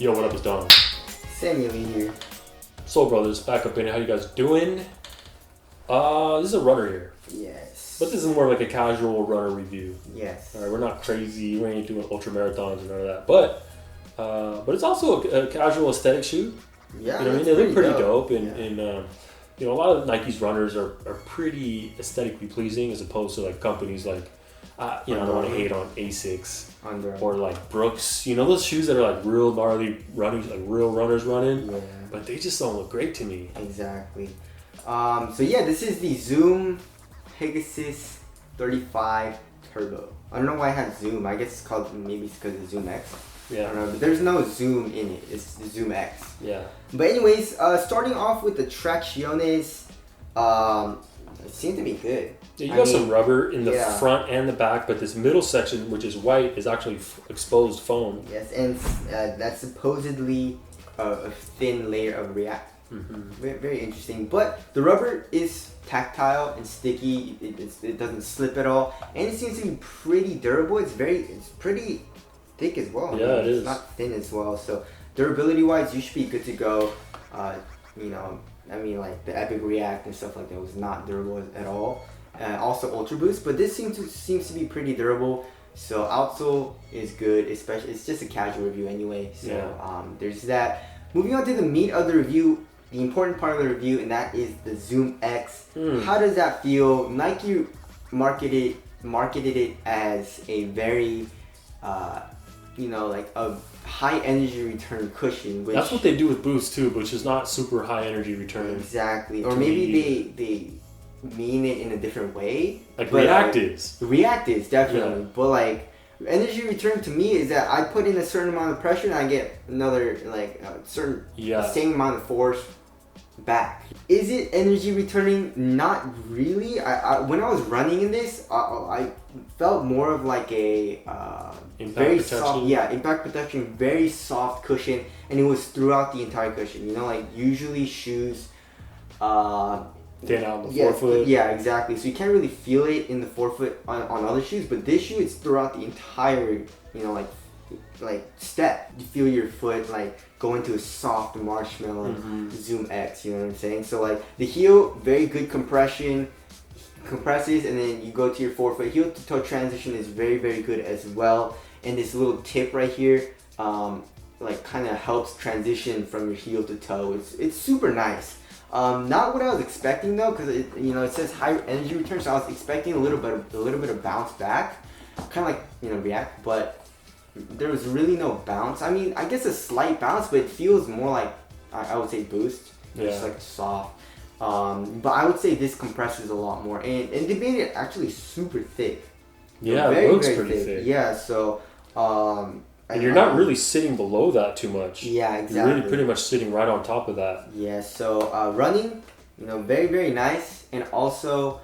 Yo, what up, it's Don. Samuel here. Soul Brothers, back up in it. How you guys doing? This is a runner here. Yes. But this is more like a casual runner review. Yes. Alright, we're not crazy. We ain't doing ultra marathons and none of that. But it's also a casual aesthetic shoe. Yeah. You know what I mean? They look pretty dope. Yeah. And you know, a lot of Nike's runners are pretty aesthetically pleasing as opposed to like companies like, you know, I don't want to hate on Asics. Or like Brooks, you know, those shoes that are like real gnarly running, like real runners running, Yeah. but they just don't look great to me. Exactly. So yeah, this is the Zoom Pegasus 35 Turbo. I don't know why I had Zoom. I guess it's called, maybe it's because of ZoomX. Yeah. I don't know, but there's no Zoom in it. It's the ZoomX. Yeah. But anyways, starting off with the tracciones, it seemed to be good. Yeah, you got some rubber in the yeah. front and the back, but this middle section, which is white, is actually exposed foam. Yes, and that's supposedly a thin layer of React. Mm-hmm. Very, very interesting. But the rubber is tactile and sticky. It doesn't slip at all, and it seems to be pretty durable. It's pretty thick as well. Yeah, it is. It's not thin as well. So durability wise, you should be good to go. You know, I mean, like the Epic React and stuff like that was not durable at all. Also Ultra Boost, but this seems to be pretty durable. So outsole is good, especially it's just a casual review anyway. So yeah. There's that. Moving on to the meat of the review, the important part of the review, and that is the ZoomX. How does that feel? Nike marketed it as a very, you know, like a high energy return cushion. Which, that's what they do with Boost too, which is not super high energy return. Exactly, or maybe they mean it in a different way. Like React is. React is, definitely. Yeah. But like, energy return to me is that I put in a certain amount of pressure and I get another, like, the same amount of force back. Is it energy returning? Not really. When I was running in this, I felt more of like a very soft, impact protection, very soft cushion, and it was throughout the entire cushion. You know, like usually shoes, thin out in the forefoot. Yeah, exactly. So you can't really feel it in the forefoot on other shoes, but this shoe, it's throughout the entire, you know, like step. You feel your foot like go into a soft marshmallow. ZoomX, you know what I'm saying? So like the heel, very good compression, compresses, and then you go to your forefoot. Heel to toe transition is very, very good as well. And this little tip right here, like kind of helps transition from your heel to toe. It's super nice. Not what I was expecting though, because it says high energy return, so I was expecting a little bit of bounce back, kind of like React, but there was really no bounce. I mean, I guess a slight bounce, but it feels more like I would say Boost, just like soft. But I would say this compresses a lot more, and they made it actually super thick. Yeah, it looks pretty thick. Yeah, so. And you're not really sitting below that too much. Yeah, exactly. You're really pretty much sitting right on top of that. Yeah, so running, you know, very, very nice. And also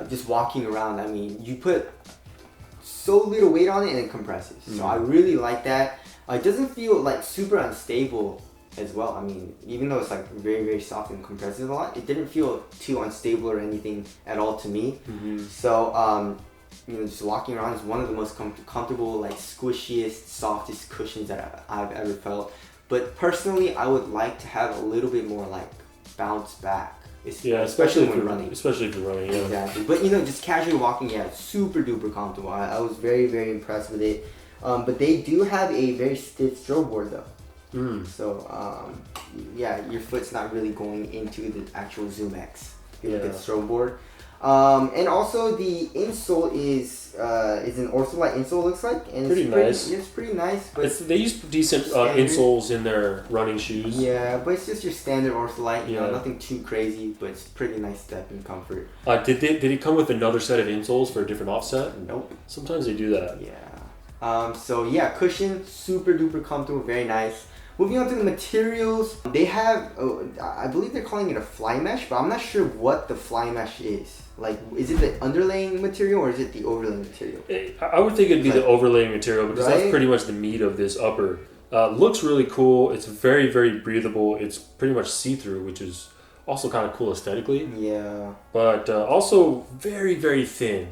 just walking around, I mean, you put so little weight on it and it compresses. So I really like that. It doesn't feel like super unstable as well. I mean, even though it's like very, very soft and compresses a lot, it didn't feel too unstable or anything at all to me. So, you know, just walking around is one of the most comfortable, like squishiest, softest cushions that I've ever felt. But personally, I would like to have a little bit more like bounce back. Especially when running. Especially if you're running, yeah. Exactly. But you know, just casually walking, yeah, super duper comfortable. I was very, very impressed with it. But they do have a very stiff stroke board though. So yeah, your foot's not really going into the actual ZoomX. You look at the stroke board. And also the insole is an Ortholite insole, looks like, and pretty nice. It's pretty nice, but they use decent insoles in their running shoes. Yeah, but it's just your standard Ortholite. You know, nothing too crazy, but it's pretty nice step and comfort. Did it come with another set of insoles for a different offset? Nope. Sometimes they do that. Yeah. So yeah, cushion, super duper comfortable, very nice. Moving on to the materials, they have, I believe they're calling it a fly mesh, but I'm not sure what the fly mesh is. Like, is it the underlaying material or is it the overlaying material? I would think it'd be the overlaying material because that's pretty much the meat of this upper. Looks really cool. It's very, very breathable. It's pretty much see-through, which is also kind of cool aesthetically. Yeah. But also very, very thin.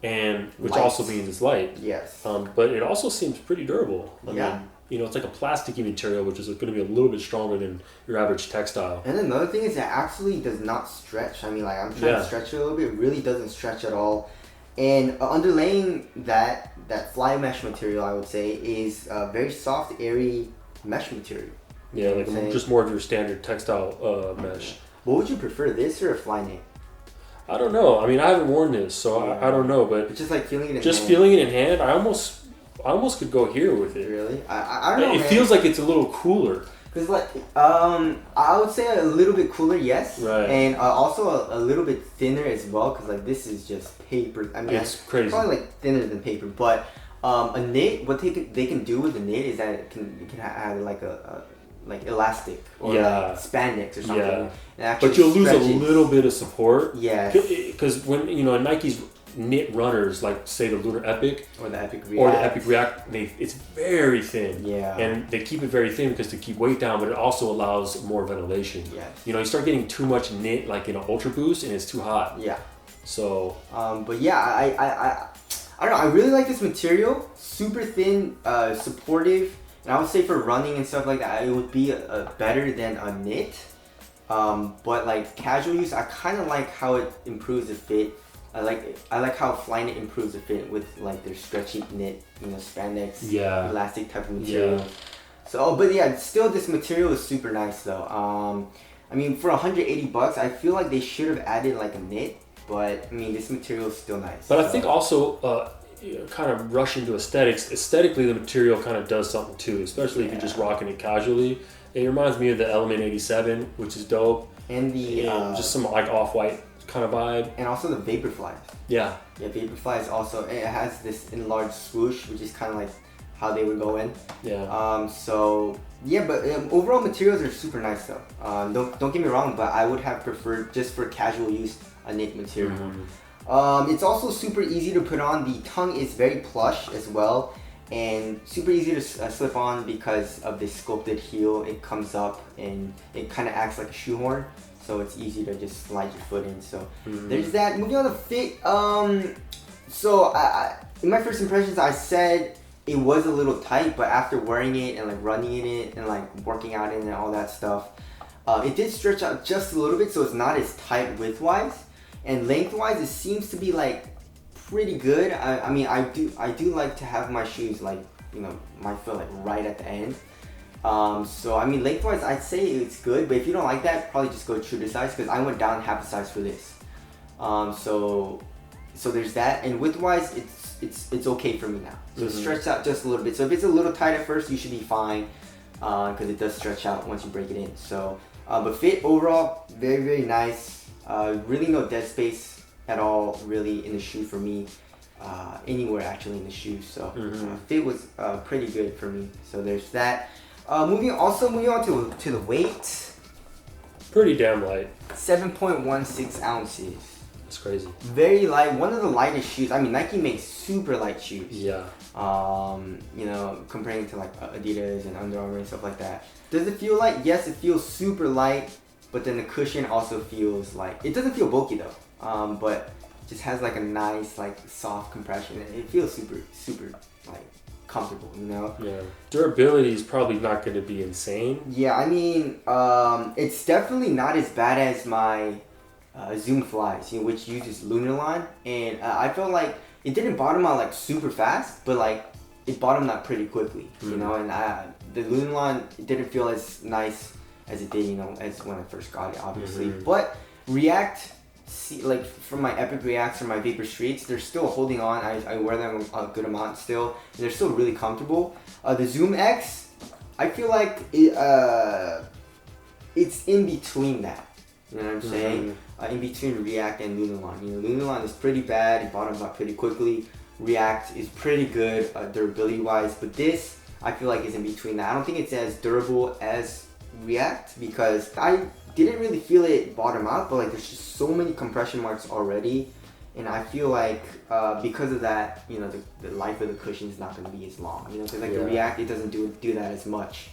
And which light. Also means it's light. Yes. But it also seems pretty durable. I mean, it's like a plasticky material, which is going to be a little bit stronger than your average textile. And another thing is it actually does not stretch. I mean, like I'm trying to stretch it a little bit. It really doesn't stretch at all. And underlaying that fly mesh material, I would say, is a very soft, airy mesh material. Yeah, like just more of your standard textile mesh. What would you prefer, this or a fly knit? I don't know. I mean, I haven't worn this, so I don't know. But it's just like feeling it in just hand. Feeling it in hand, I almost could go here with it. Really? I don't know, It feels like it's a little cooler. Because like, I would say a little bit cooler, yes. Right. And also a little bit thinner as well, because like this is just paper. I mean, it's crazy. Probably like thinner than paper. But a knit, what they can do with a knit is that it can add like a like elastic or like spandex or something. Yeah. But you'll lose a little bit of support. Yeah. Because when Nike's knit runners, like say the Lunar Epic or the Epic React, it's very thin. Yeah. And they keep it very thin because to keep weight down, but it also allows more ventilation. Yeah. You start getting too much knit like in an Ultra Boost and it's too hot. Yeah. So. But yeah, I don't know. I really like this material. Super thin, supportive. And I would say for running and stuff like that, it would be better than a knit. But like casual use, I kind of like how it improves the fit. I like how Flyknit improves the fit with like their stretchy knit, spandex, elastic type of material. Yeah. So, but yeah, still this material is super nice though. I mean, for $180, I feel like they should have added like a knit. But I mean, this material is still nice. But I think also. Kind of rush into aesthetics. Aesthetically, the material kind of does something too, especially if you're just rocking it casually. It reminds me of the Element 87, which is dope. And the just some like off-white kind of vibe. And also the Vaporflies. Yeah. Yeah, Vaporflies also. It has this enlarged swoosh, which is kind of like how they would go in. Yeah. So yeah, but overall materials are super nice though. Don't get me wrong, but I would have preferred just for casual use a knit material. Mm-hmm. It's also super easy to put on. The tongue is very plush as well, and super easy to slip on because of this sculpted heel. It comes up and it kind of acts like a shoehorn, so it's easy to just slide your foot in. So there's that. Moving on to fit. So in my first impressions, I said it was a little tight, but after wearing it and like running in it and like working out in it and all that stuff, it did stretch out just a little bit, so it's not as tight width-wise. And lengthwise, it seems to be like pretty good. I mean, I do like to have my shoes like my foot like right at the end. So I mean, lengthwise, I'd say it's good. But if you don't like that, probably just go true to size because I went down half a size for this. So there's that. And widthwise, it's okay for me now. So it stretched out just a little bit. So if it's a little tight at first, you should be fine because it does stretch out once you break it in. So but fit overall, very very nice. Really no dead space at all really in the shoe for me, anywhere actually in the shoe. So fit was pretty good for me. So there's that. Moving on to the weight. Pretty damn light. 7.16 ounces. It's crazy. Very light. One of the lightest shoes. I mean, Nike makes super light shoes. Yeah. Comparing to like Adidas and Under Armour and stuff like that. Does it feel light? Yes, it feels super light. But then the cushion also feels like, it doesn't feel bulky though, but just has like a nice like soft compression. It feels super like comfortable, Yeah. Durability is probably not going to be insane. Yeah, I mean, it's definitely not as bad as my Zoom Flies, which uses Lunarline, and I felt like it didn't bottom out like super fast, but like it bottomed out pretty quickly, and the Lunarline didn't feel as nice as it did, as when I first got it, obviously. But React, like from my Epic Reacts or my Vapor Streets, they're still holding on. I wear them a good amount still, and they're still really comfortable. The ZoomX, I feel like it's in between that. You know what I'm saying? In between React and Lunarline. Lunarline is pretty bad. It bottoms out pretty quickly. React is pretty good durability-wise, but this I feel like is in between that. I don't think it's as durable as React because I didn't really feel it bottom out, but like there's just so many compression marks already, and I feel like because of that, the life of the cushion is not going to be as long. Because like the React, it doesn't do that as much.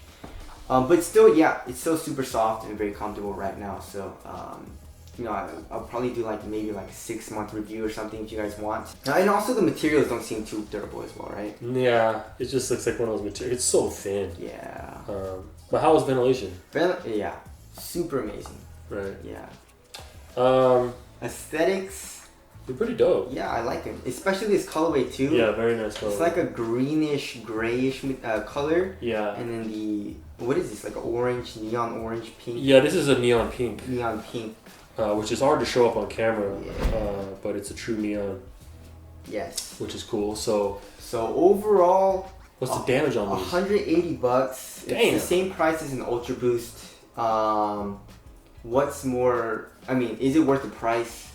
But still, it's still super soft and very comfortable right now. So you know, I'll probably do like maybe like a 6-month review or something if you guys want. And also the materials don't seem too durable as well, right? Yeah, it just looks like one of those materials. It's so thin. Yeah. But how is ventilation? Yeah, super amazing. Right. Yeah. Aesthetics. They're pretty dope. Yeah, I like them. Especially this colorway too. Yeah, very nice color. It's like a greenish, grayish color. Yeah. And then what is this? Like an orange, neon orange, pink? Yeah, this is a neon pink. Neon pink. Which is hard to show up on camera. Yeah. But it's a true neon. Yes. Which is cool. So overall, what's the damage on these? $180. Damn. It's the same price as an Ultra Boost. What's more? I mean, is it worth the price?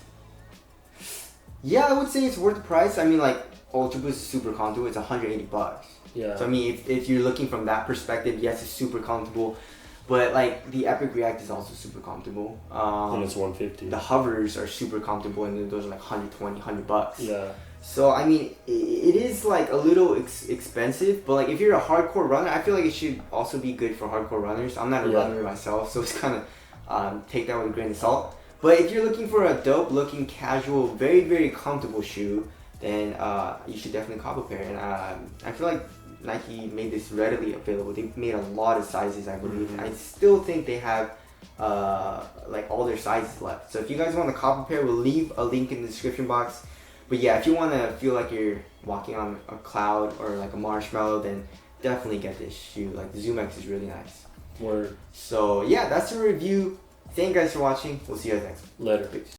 Yeah, I would say it's worth the price. I mean, like Ultra Boost is super comfortable. It's $180. Yeah. So I mean, if you're looking from that perspective, yes, it's super comfortable. But like the Epic React is also super comfortable. And it's $150. The hovers are super comfortable, and those are like $120. Yeah. So I mean, it is like a little expensive, but like if you're a hardcore runner, I feel like it should also be good for hardcore runners. I'm not a runner myself, so it's kind of take that with a grain of salt. But if you're looking for a dope looking, casual, very, very comfortable shoe, then you should definitely cop a pair. And I feel like Nike made this readily available. They made a lot of sizes, I believe. Mm-hmm. I still think they have like all their sizes left. So if you guys want to cop a pair, we'll leave a link in the description box. But yeah, if you want to feel like you're walking on a cloud or like a marshmallow, then definitely get this shoe. Like the ZoomX is really nice. Word. So yeah, that's the review. Thank you guys for watching. We'll see you guys next. Later. Peace.